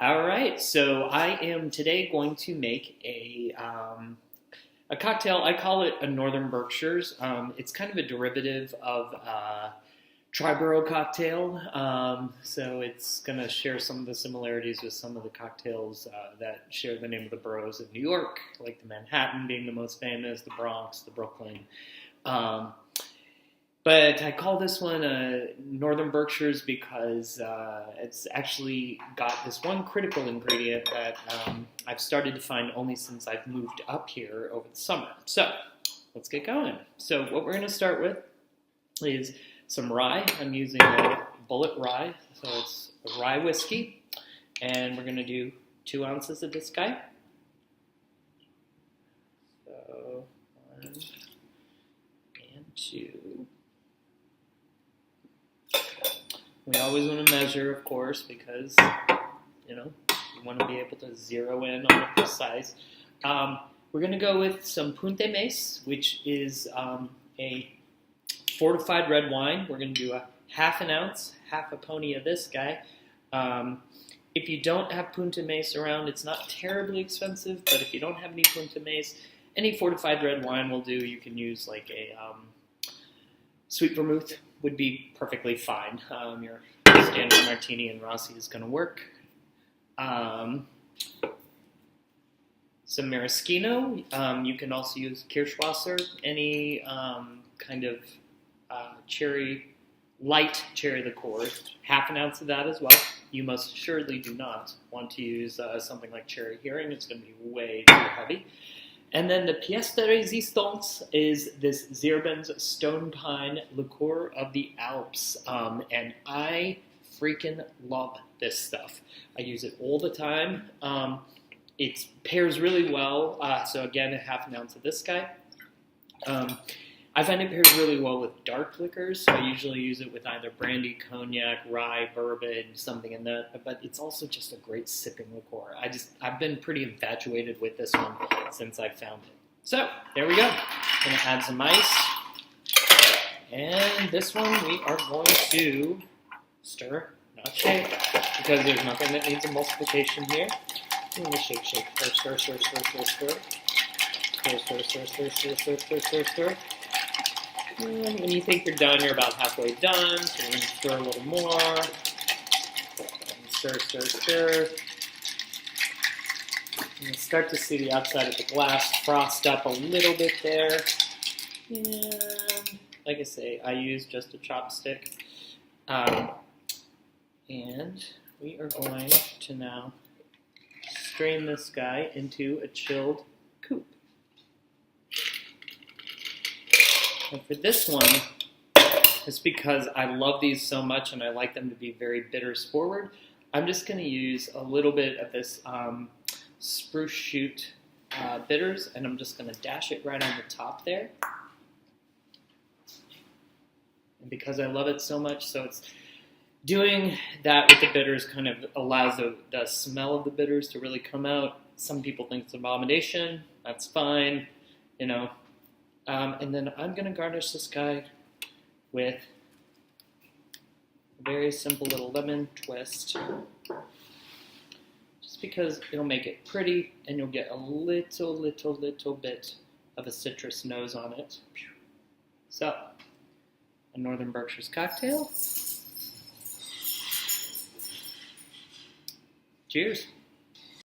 All right, so I am today going to make a cocktail. I call it a Northern Berkshires. It's kind of a derivative of Triborough cocktail, so it's going to share some of the similarities with some of the cocktails that share the name of the boroughs of New York, like the Manhattan being the most famous, the Bronx, the Brooklyn. But I call this one Northern Berkshires because it's actually got this one critical ingredient that I've started to find only since I've moved up here over the summer. So let's get going. So what we're going to start with is some rye. I'm using a bullet rye, so it's a rye whiskey. And we're going to do 2 ounces of this guy. So 1 and 2. We always want to measure, of course, because, you want to be able to zero in on the precise. We're going to go with some punt mace, which is a fortified red wine. We're going to do a half an ounce, half a pony of this guy. If you don't have punt mace around, it's not terribly expensive, but if you don't have any punt mace, any fortified red wine will do. You can use like a sweet vermouth would be perfectly fine. Your standard martini and Rossi is going to work. Some maraschino. You can also use Kirschwasser, any kind of light cherry liqueur. Half an ounce of that as well. You most assuredly do not want to use something like cherry herring. It's going to be way too heavy. And then the pièce de résistance is this Zirbenz stone pine liqueur of the Alps. And I freaking love this stuff. I use it all the time. It pairs really well. So again, a half an ounce of this guy. I find it pairs really well with dark liquors. So I usually use it with either brandy, cognac, rye, bourbon, something in that. But it's also just a great sipping liqueur. I've been pretty infatuated with this one since I found it. So there we go. I'm gonna add some ice, and this one we are going to stir, not shake, because there's nothing that needs a multiplication here. I'm gonna shake, stir, stir. And when you think you're done, you're about halfway done. So we're going to stir a little more. Stir. And you start to see the outside of the glass frost up a little bit there. And like I say, I use just a chopstick. And we are going to now strain this guy into a chilled coupe. And for this one, it's because I love these so much and I like them to be very bitters forward. I'm just going to use a little bit of this spruce shoot bitters, and I'm just going to dash it right on the top there. And because I love it so much, so it's doing that with the bitters kind of allows the smell of the bitters to really come out. Some people think it's an abomination. That's fine, and then I'm going to garnish this guy with a very simple little lemon twist. Just because it'll make it pretty and you'll get a little bit of a citrus nose on it. So, a Northern Berkshires cocktail. Cheers.